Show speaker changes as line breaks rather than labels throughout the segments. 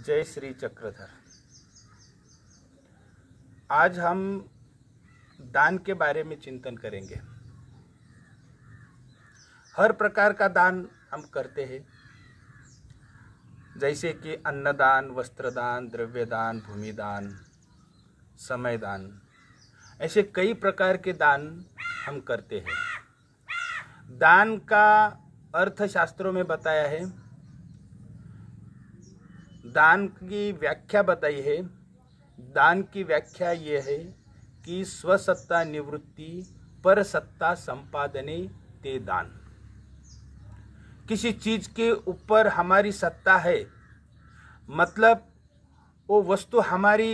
जय श्री चक्रधर। आज हम दान के बारे में चिंतन करेंगे। हर प्रकार का दान हम करते हैं, जैसे कि अन्नदान, वस्त्रदान, द्रव्यदान, भूमिदान, समय दान, ऐसे कई प्रकार के दान हम करते हैं। दान का अर्थशास्त्रों में बताया है, दान की व्याख्या बताई है। दान की व्याख्या ये है कि स्वसत्ता निवृत्ति पर सत्ता संपादने ते दान। किसी चीज के ऊपर हमारी सत्ता है, मतलब वो वस्तु हमारी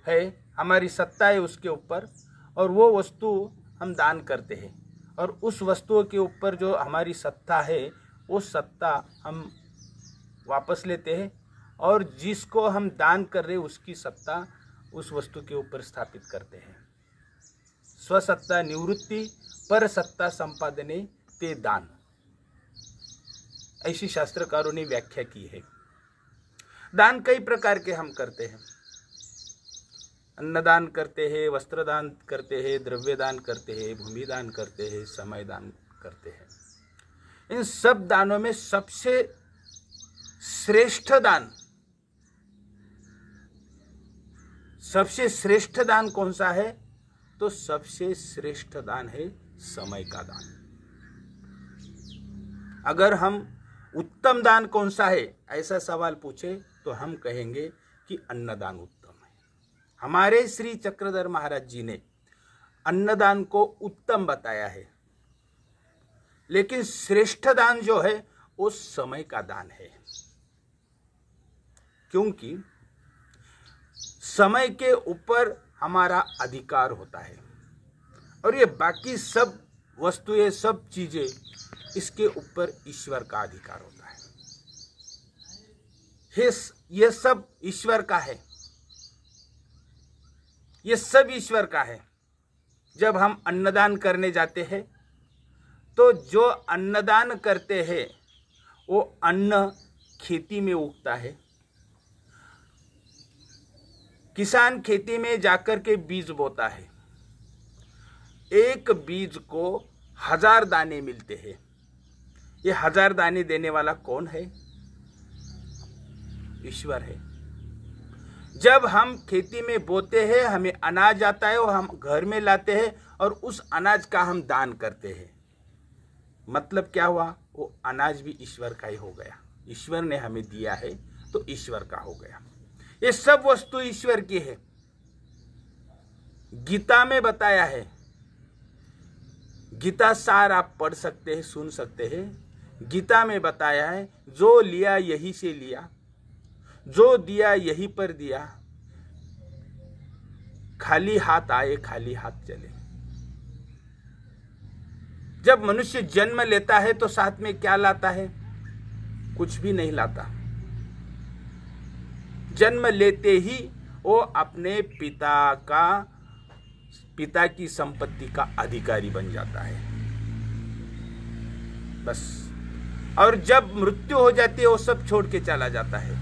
है, हमारी सत्ता है उसके ऊपर, और वो वस्तु हम दान करते हैं। और उस वस्तुओं के ऊपर जो हमारी सत्ता है, वो सत्ता हम वापस लेते हैं, और जिसको हम दान कर रहे हैं उसकी सत्ता उस वस्तु के ऊपर स्थापित करते हैं। स्वसत्ता निवृत्ति पर सत्ता संपादने ते दान, ऐसी शास्त्रकारों ने व्याख्या की है। दान कई प्रकार के हम करते हैं। अन्नदान करते हैं, वस्त्रदान करते हैं, द्रव्यदान करते हैं, भूमिदान करते हैं, समय दान करते हैं। इन सब दानों में सबसे श्रेष्ठ दान कौन सा है? तो सबसे श्रेष्ठ दान है समय का दान। अगर हम उत्तम दान कौन सा है ऐसा सवाल पूछे तो हम कहेंगे कि अन्नदान उत्तम है। हमारे श्री चक्रधर महाराज जी ने अन्नदान को उत्तम बताया है, लेकिन श्रेष्ठ दान जो है वो समय का दान है, क्योंकि समय के ऊपर हमारा अधिकार होता है, और ये बाकी सब वस्तुएं, सब चीजें, इसके ऊपर ईश्वर का अधिकार होता है। ये सब ईश्वर का है, ये सब ईश्वर का है। जब हम अन्नदान करने जाते हैं तो जो अन्नदान करते हैं वो अन्न खेती में उगता है। किसान खेती में जाकर के बीज बोता है, एक बीज को 1000 दाने मिलते हैं। ये 1000 दाने देने वाला कौन है? ईश्वर है। जब हम खेती में बोते हैं, हमें अनाज आता है, और हम घर में लाते हैं और उस अनाज का हम दान करते हैं। मतलब क्या हुआ? वो अनाज भी ईश्वर का ही हो गया। ईश्वर ने हमें दिया है तो ईश्वर का हो गया। ये सब वस्तु ईश्वर की है। गीता में बताया है, गीता सार आप पढ़ सकते हैं, सुन सकते हैं। गीता में बताया है, जो लिया यही से लिया, जो दिया यही पर दिया, खाली हाथ आए खाली हाथ चले। जब मनुष्य जन्म लेता है तो साथ में क्या लाता है? कुछ भी नहीं लाता। जन्म लेते ही वो अपने पिता की संपत्ति का अधिकारी बन जाता है, बस। और जब मृत्यु हो जाती है वो सब छोड़ के चला जाता है,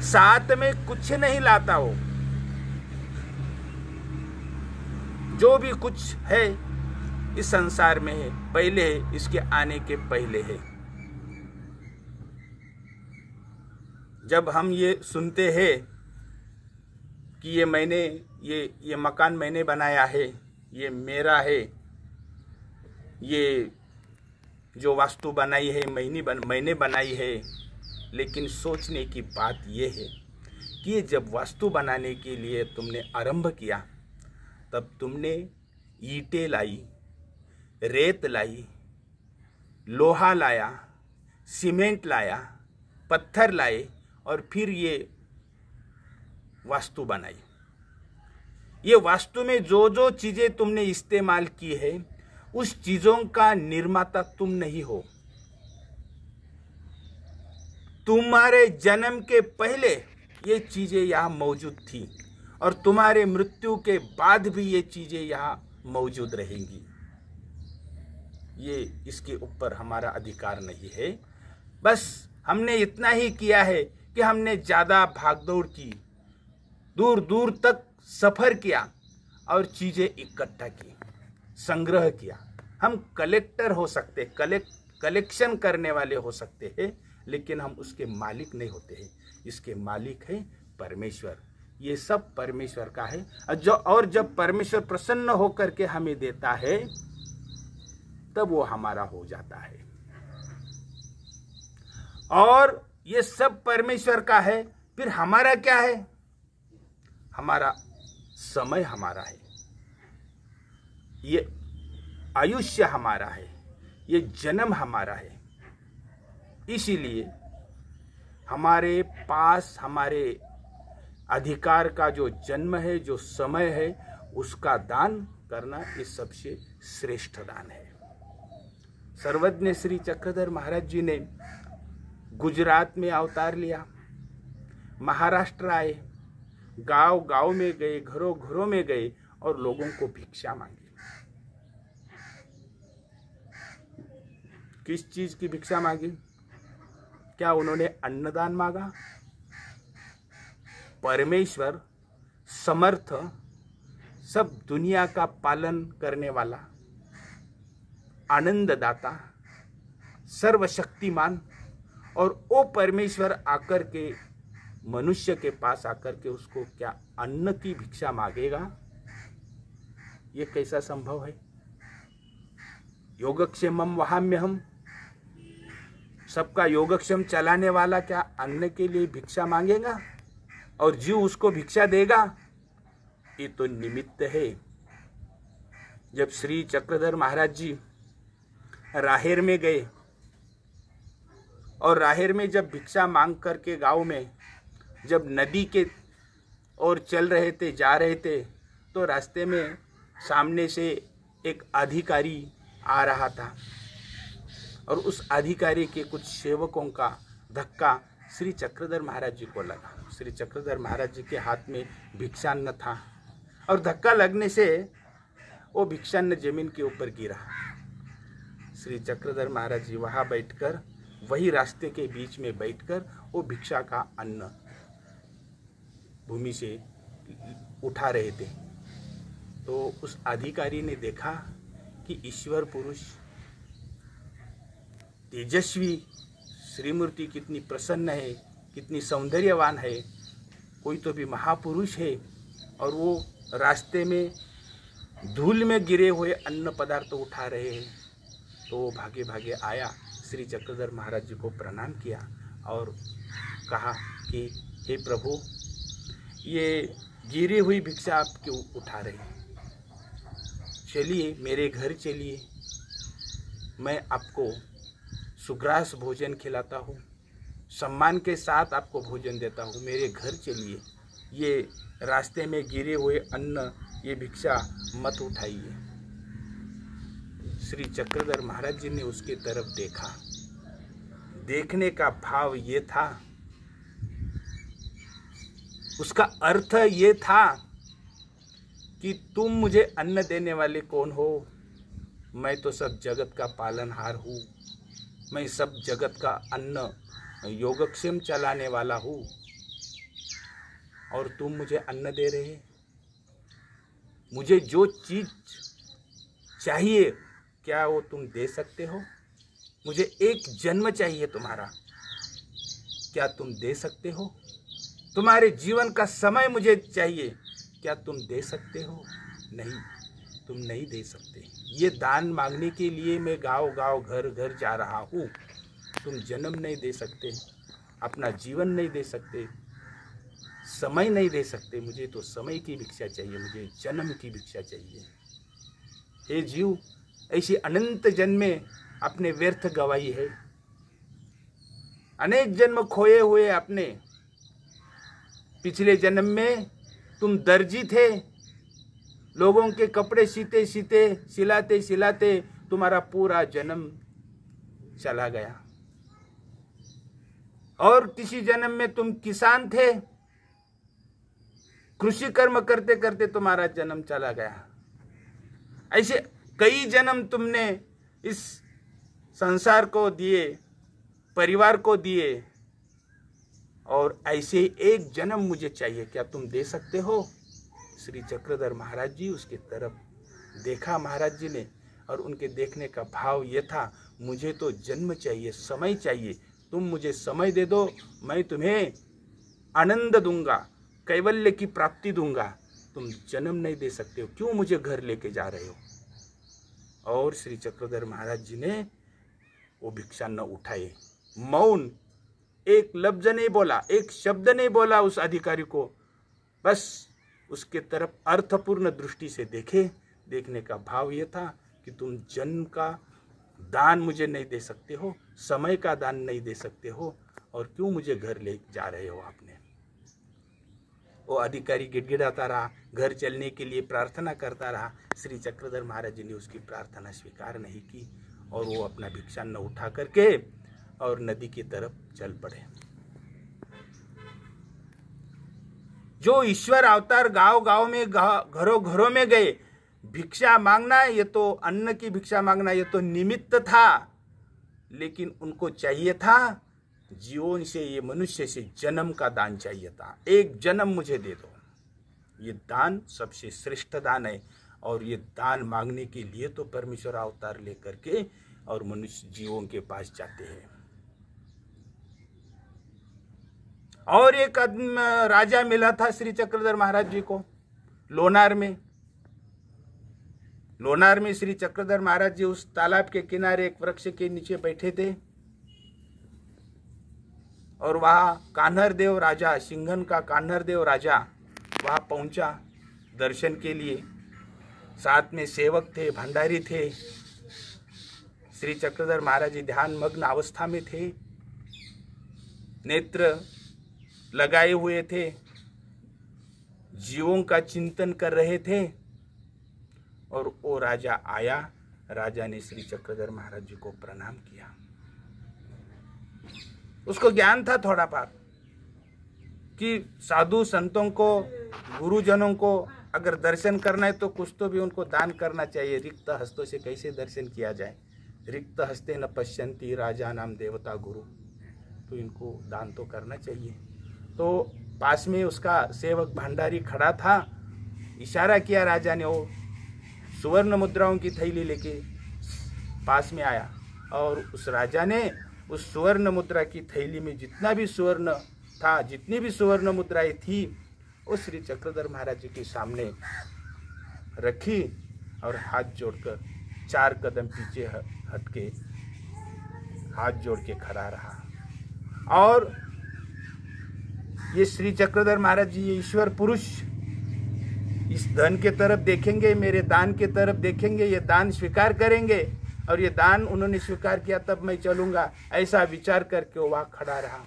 साथ में कुछ नहीं लाता। वो जो भी कुछ है इस संसार में है, पहले है, इसके आने के पहले है। जब हम ये सुनते हैं कि ये मकान मैंने बनाया है, ये मेरा है, ये जो वास्तु बनाई है मैंने बनाई है, लेकिन सोचने की बात ये है कि ये जब वास्तु बनाने के लिए तुमने आरंभ किया, तब तुमने ईंटें लाई, रेत लाई, लोहा लाया, सीमेंट लाया, पत्थर लाए, और फिर ये वास्तु बनाई। ये वास्तु में जो जो चीजें तुमने इस्तेमाल की है, उस चीजों का निर्माता तुम नहीं हो। तुम्हारे जन्म के पहले ये चीजें यहाँ मौजूद थी, और तुम्हारे मृत्यु के बाद भी ये चीजें यहाँ मौजूद रहेंगी। ये इसके ऊपर हमारा अधिकार नहीं है। बस हमने इतना ही किया है कि हमने ज़्यादा भागदौड़ की, दूर दूर तक सफ़र किया और चीज़ें इकट्ठा की, संग्रह किया। हम कलेक्टर हो सकते, कलेक्शन करने वाले हो सकते हैं, लेकिन हम उसके मालिक नहीं होते हैं। इसके मालिक है परमेश्वर। ये सब परमेश्वर का है। और जब परमेश्वर प्रसन्न होकर के हमें देता है तब वो हमारा हो जाता है। और ये सब परमेश्वर का है। फिर हमारा क्या है? हमारा समय हमारा है, ये आयुष्य हमारा है, ये जन्म हमारा है। इसीलिए हमारे पास हमारे अधिकार का जो जन्म है, जो समय है, उसका दान करना ये सबसे श्रेष्ठ दान है। सर्वज्ञ श्री चक्रधर महाराज जी ने गुजरात में अवतार लिया, महाराष्ट्र आए, गांव गांव में गए, घरों घरों में गए और लोगों को भिक्षा मांगी। किस चीज की भिक्षा मांगी? क्या उन्होंने अन्नदान मांगा? परमेश्वर समर्थ, सब दुनिया का पालन करने वाला, आनंददाता, सर्वशक्तिमान, और वो परमेश्वर आकर के मनुष्य के पास आकर के उसको क्या अन्न की भिक्षा मांगेगा? ये कैसा संभव है? योगक्षेमम वहाम्यहम, सबका योगक्षेम चलाने वाला क्या अन्न के लिए भिक्षा मांगेगा और जीव उसको भिक्षा देगा? ये तो निमित्त है। जब श्री चक्रधर महाराज जी राहेर में गए और राहेर में जब भिक्षा मांग करके गांव में जब नदी के ओर चल रहे थे, जा रहे थे, तो रास्ते में सामने से एक अधिकारी आ रहा था और उस अधिकारी के कुछ सेवकों का धक्का श्री चक्रधर महाराज जी को लगा। श्री चक्रधर महाराज जी के हाथ में भिक्षान्न था और धक्का लगने से वो भिक्षान्न जमीन के ऊपर गिरा। श्री चक्रधर महाराज जी वहाँ बैठकर, वही रास्ते के बीच में बैठकर वो भिक्षा का अन्न भूमि से उठा रहे थे। तो उस अधिकारी ने देखा कि ईश्वर पुरुष तेजस्वी श्रीमूर्ति कितनी प्रसन्न है, कितनी सौंदर्यवान है, कोई तो भी महापुरुष है, और वो रास्ते में धूल में गिरे हुए अन्न पदार्थ उठा रहे हैं। तो वो भागे भागे आया, श्री चक्रधर महाराज जी को प्रणाम किया और कहा कि हे प्रभु, ये गिरी हुई भिक्षा आप क्यों उठा रहे हैं? चलिए मेरे घर चलिए, मैं आपको सुग्रास भोजन खिलाता हूँ, सम्मान के साथ आपको भोजन देता हूँ, मेरे घर चलिए, ये रास्ते में गिरे हुए अन्न, ये भिक्षा मत उठाइए। श्री चक्रधर महाराज जी ने उसके तरफ देखा। देखने का भाव ये था, उसका अर्थ ये था कि तुम मुझे अन्न देने वाले कौन हो? मैं तो सब जगत का पालनहार हूँ, मैं सब जगत का अन्न योगक्षेम चलाने वाला हूँ, और तुम मुझे अन्न दे रहे? मुझे जो चीज़ चाहिए क्या वो तुम दे सकते हो? मुझे एक जन्म चाहिए तुम्हारा, क्या तुम दे सकते हो? तुम्हारे जीवन का समय मुझे चाहिए, क्या तुम दे सकते हो? नहीं, तुम नहीं दे सकते। ये दान मांगने के लिए मैं गांव गांव घर घर जा रहा हूँ। तुम जन्म नहीं दे सकते, अपना जीवन नहीं दे सकते, समय नहीं दे सकते। मुझे तो समय की भिक्षा चाहिए, मुझे जन्म की भिक्षा चाहिए। हे जीव, ऐसी अनंत जन्मे अपने व्यर्थ गवाई है, अनेक जन्म खोए हुए अपने। पिछले जन्म में तुम दर्जी थे, लोगों के कपड़े सीते सीते सिलाते सिलाते तुम्हारा पूरा जन्म चला गया। और किसी जन्म में तुम किसान थे, कृषि कर्म करते करते तुम्हारा जन्म चला गया। ऐसे कई जन्म तुमने इस संसार को दिए, परिवार को दिए और ऐसे एक जन्म मुझे चाहिए, क्या तुम दे सकते हो? श्री चक्रधर महाराज जी उसकी तरफ देखा महाराज जी ने, और उनके देखने का भाव ये था, मुझे तो जन्म चाहिए, समय चाहिए, तुम मुझे समय दे दो, मैं तुम्हें आनंद दूंगा, कैवल्य की प्राप्ति दूंगा, तुम जन्म नहीं दे सकते हो, क्यों मुझे घर लेके जा रहे हो? और श्री चक्रधर महाराज जी ने वो भिक्षा न उठाए, मौन, एक लफ्ज नहीं बोला, एक शब्द नहीं बोला उस अधिकारी को, बस उसके तरफ अर्थपूर्ण दृष्टि से देखे। देखने का भाव ये था कि तुम जन्म का दान मुझे नहीं दे सकते हो, समय का दान नहीं दे सकते हो, और क्यों मुझे घर ले जा रहे हो आपने? वो अधिकारी गिड़गिड़ाता रहा, घर चलने के लिए प्रार्थना करता रहा। श्री चक्रधर महाराज जी ने उसकी प्रार्थना स्वीकार नहीं की और वो अपना भिक्षा न उठा करके और नदी की तरफ चल पड़े। जो ईश्वर अवतार गांव गांव में, घरों घरों में गए, भिक्षा मांगना, ये तो अन्न की भिक्षा मांगना, ये तो निमित्त था, लेकिन उनको चाहिए था जीवन से, ये मनुष्य से जन्म का दान चाहिए था। एक जन्म मुझे दे दो, ये दान सबसे श्रेष्ठ दान है। और ये दान मांगने के लिए तो परमेश्वर अवतार लेकर के और मनुष्य जीवों के पास जाते हैं। और एक राजा मिला था श्री चक्रधर महाराज जी को लोनार में। लोनार में श्री चक्रधर महाराज जी उस तालाब के किनारे एक वृक्ष के नीचे बैठे थे, और वहां कान्हर देव राजा, सिंघन का कान्हर देव राजा वहां पहुंचा दर्शन के लिए। साथ में सेवक थे, भंडारी थे। श्री चक्रधर महाराज जी ध्यान मग्न अवस्था में थे, नेत्र लगाए हुए थे, जीवों का चिंतन कर रहे थे। और वो राजा आया, राजा ने श्री चक्रधर महाराज जी को प्रणाम किया। उसको ज्ञान था थोड़ा बहुत कि साधु संतों को, गुरुजनों को अगर दर्शन करना है तो कुछ तो भी उनको दान करना चाहिए। रिक्त हस्तों से कैसे दर्शन किया जाए? रिक्त हस्ते न पश्यन्ति राजा नाम देवता गुरु, तो इनको दान तो करना चाहिए। तो पास में उसका सेवक भंडारी खड़ा था, इशारा किया राजा ने, वो सुवर्ण मुद्राओं की थैली लेके पास में आया, और उस राजा ने उस सुवर्ण मुद्रा की थैली में जितना भी सुवर्ण था, जितनी भी सुवर्ण मुद्राएं थी, वो श्री चक्रधर महाराज जी के सामने रखी और हाथ जोड़कर 4 कदम पीछे हटके हाथ जोड़ के खड़ा रहा। और ये श्री चक्रधर महाराज जी, ये ईश्वर पुरुष, इस धन के तरफ देखेंगे, मेरे दान के तरफ देखेंगे, ये दान स्वीकार करेंगे, और ये दान उन्होंने स्वीकार किया तब मैं चलूंगा, ऐसा विचार करके वो वहाँ खड़ा रहा।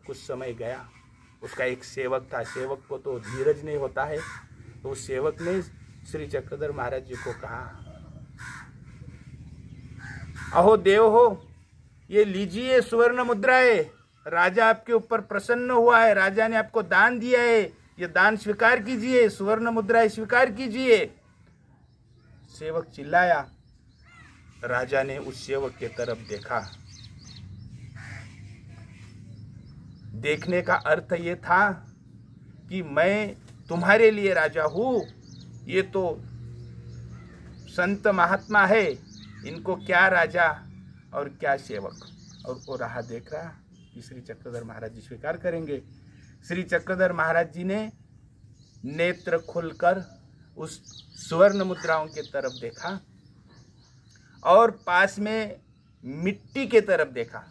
कुछ समय गया, उसका एक सेवक था, सेवक को तो धीरज नहीं होता है, तो उस सेवक ने श्री चक्रधर महाराज जी को कहा, अहो देव हो, ये लीजिए सुवर्ण मुद्राएं, राजा आपके ऊपर प्रसन्न हुआ है, राजा ने आपको दान दिया है, ये दान स्वीकार कीजिए, सुवर्ण मुद्राएं स्वीकार कीजिए। सेवक चिल्लाया, राजा ने उस सेवक के तरफ देखा। देखने का अर्थ ये था कि मैं तुम्हारे लिए राजा हूं, ये तो संत महात्मा है, इनको क्या राजा और क्या सेवक। और वो राह देख रहा कि श्री चक्रधर महाराज जी स्वीकार करेंगे। श्री चक्रधर महाराज जी ने नेत्र खोलकर उस सुवर्ण मुद्राओं के तरफ देखा और पास में मिट्टी के तरफ देखा।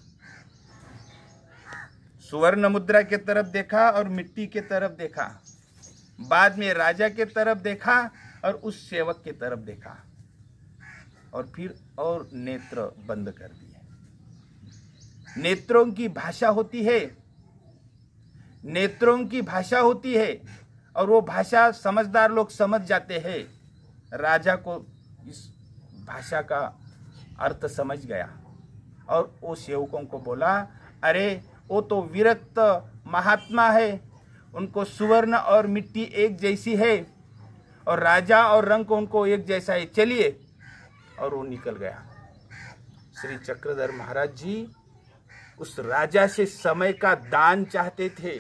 सुवर्ण मुद्रा के तरफ देखा और मिट्टी के तरफ देखा, बाद में राजा के तरफ देखा और उस सेवक के तरफ देखा, और फिर और नेत्र बंद कर दिए। नेत्रों की भाषा होती है, नेत्रों की भाषा होती है, और वो भाषा समझदार लोग समझ जाते हैं। राजा को इस भाषा का अर्थ समझ गया और वो सेवकों को बोला, अरे वो तो विरक्त महात्मा है, उनको सुवर्ण और मिट्टी एक जैसी है, और राजा और रंग उनको एक जैसा है, चलिए। और वो निकल गया। श्री चक्रधर महाराज जी उस राजा से समय का दान चाहते थे,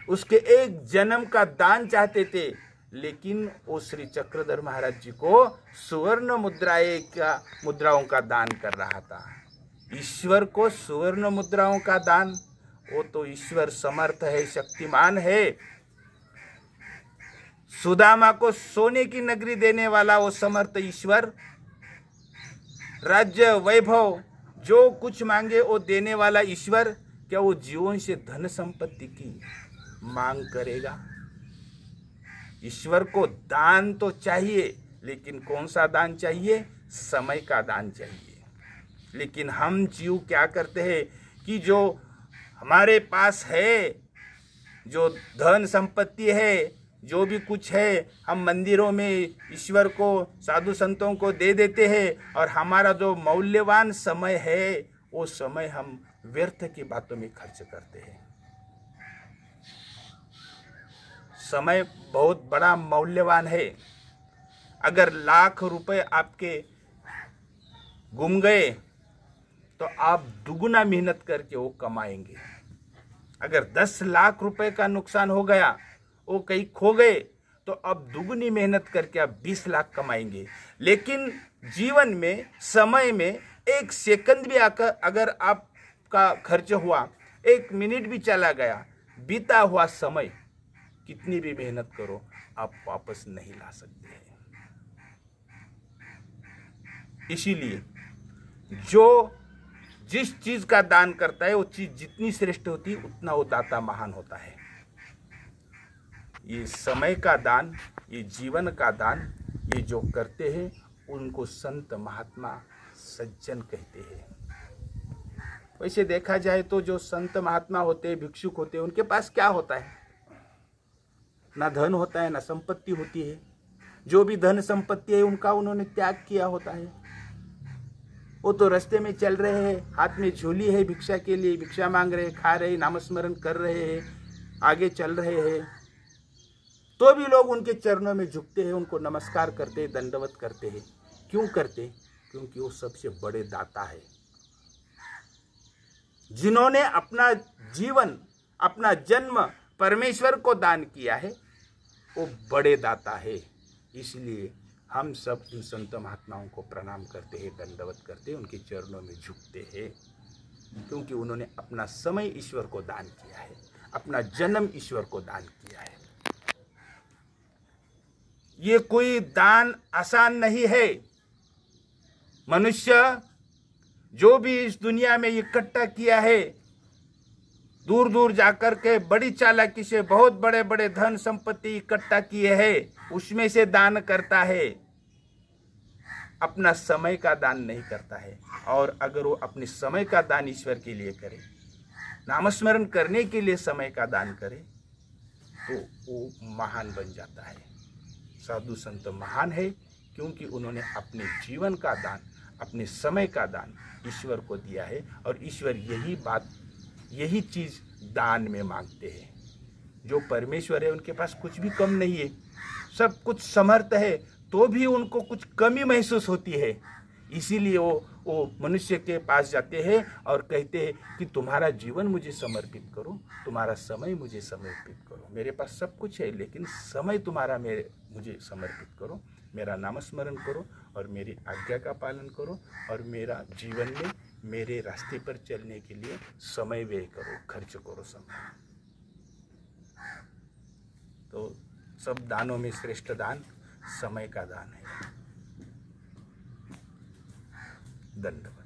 उसके एक जन्म का दान चाहते थे, लेकिन वो श्री चक्रधर महाराज जी को सुवर्ण मुद्राओं का दान कर रहा था। ईश्वर को सुवर्ण मुद्राओं का दान, वो तो ईश्वर समर्थ है, शक्तिमान है। सुदामा को सोने की नगरी देने वाला वो समर्थ ईश्वर, राज्य वैभव जो कुछ मांगे वो देने वाला ईश्वर, क्या वो जीवन से धन संपत्ति की मांग करेगा? ईश्वर को दान तो चाहिए, लेकिन कौन सा दान चाहिए? समय का दान चाहिए। लेकिन हम जीव क्या करते हैं कि जो हमारे पास है, जो धन संपत्ति है, जो भी कुछ है, हम मंदिरों में ईश्वर को, साधु संतों को दे देते हैं, और हमारा जो मूल्यवान समय है वो समय हम व्यर्थ की बातों में खर्च करते हैं। समय बहुत बड़ा मूल्यवान है। अगर लाख रुपए आपके गुम गए तो आप दुगुना मेहनत करके वो कमाएंगे। अगर 10 लाख रुपए का नुकसान हो गया, वो कहीं खो गए, तो अब दुगुनी मेहनत करके आप 20 लाख कमाएंगे। लेकिन जीवन में, समय में एक सेकंड भी आकर अगर आपका खर्च हुआ, 1 मिनट भी चला गया, बीता हुआ समय कितनी भी मेहनत करो आप वापस नहीं ला सकते हैं। इसीलिए जो जिस चीज का दान करता है वो चीज जितनी श्रेष्ठ होती है उतना वो दाता महान होता है। ये समय का दान, ये जीवन का दान, ये जो करते हैं उनको संत महात्मा सज्जन कहते हैं। वैसे देखा जाए तो जो संत महात्मा होते हैं, भिक्षुक होते हैं, उनके पास क्या होता है? ना धन होता है, ना संपत्ति होती है। जो भी धन संपत्ति है उनका उन्होंने त्याग किया होता है। वो तो रास्ते में चल रहे हैं, हाथ में झोली है, भिक्षा के लिए भिक्षा मांग रहे हैं, खा रहे हैं, नामस्मरण कर रहे हैं, आगे चल रहे हैं, तो भी लोग उनके चरणों में झुकते हैं, उनको नमस्कार करते हैं, दंडवत करते हैं। क्यों करते? क्योंकि वो सबसे बड़े दाता है। जिन्होंने अपना जीवन, अपना जन्म परमेश्वर को दान किया है, वो बड़े दाता है। इसलिए हम सब इन संत महात्माओं को प्रणाम करते हैं, दंडवत करते हैं, उनके चरणों में झुकते हैं, क्योंकि उन्होंने अपना समय ईश्वर को दान किया है, अपना जन्म ईश्वर को दान किया है। ये कोई दान आसान नहीं है। मनुष्य जो भी इस दुनिया में इकट्ठा किया है, दूर दूर जाकर के बड़ी चालाकी से बहुत बड़े बड़े धन संपत्ति इकट्ठा किए हैं, उसमें से दान करता है, अपना समय का दान नहीं करता है। और अगर वो अपने समय का दान ईश्वर के लिए करे, नामस्मरण करने के लिए समय का दान करे, तो वो महान बन जाता है। साधु संत महान है क्योंकि उन्होंने अपने जीवन का दान, अपने समय का दान ईश्वर को दिया है। और ईश्वर यही चीज दान में मांगते हैं। जो परमेश्वर है उनके पास कुछ भी कम नहीं है, सब कुछ समर्थ है, तो भी उनको कुछ कमी महसूस होती है। इसीलिए वो मनुष्य के पास जाते हैं और कहते हैं कि तुम्हारा जीवन मुझे समर्पित करो, तुम्हारा समय मुझे समर्पित करो। मेरे पास सब कुछ है, लेकिन समय तुम्हारा मुझे समर्पित करो, मेरा नामस्मरण करो और मेरी आज्ञा का पालन करो, और मेरा जीवन में मेरे रास्ते पर चलने के लिए समय व्यय करो, खर्च करो समय। तो सब दानों में श्रेष्ठ दान समय का दान है। धन्यवाद।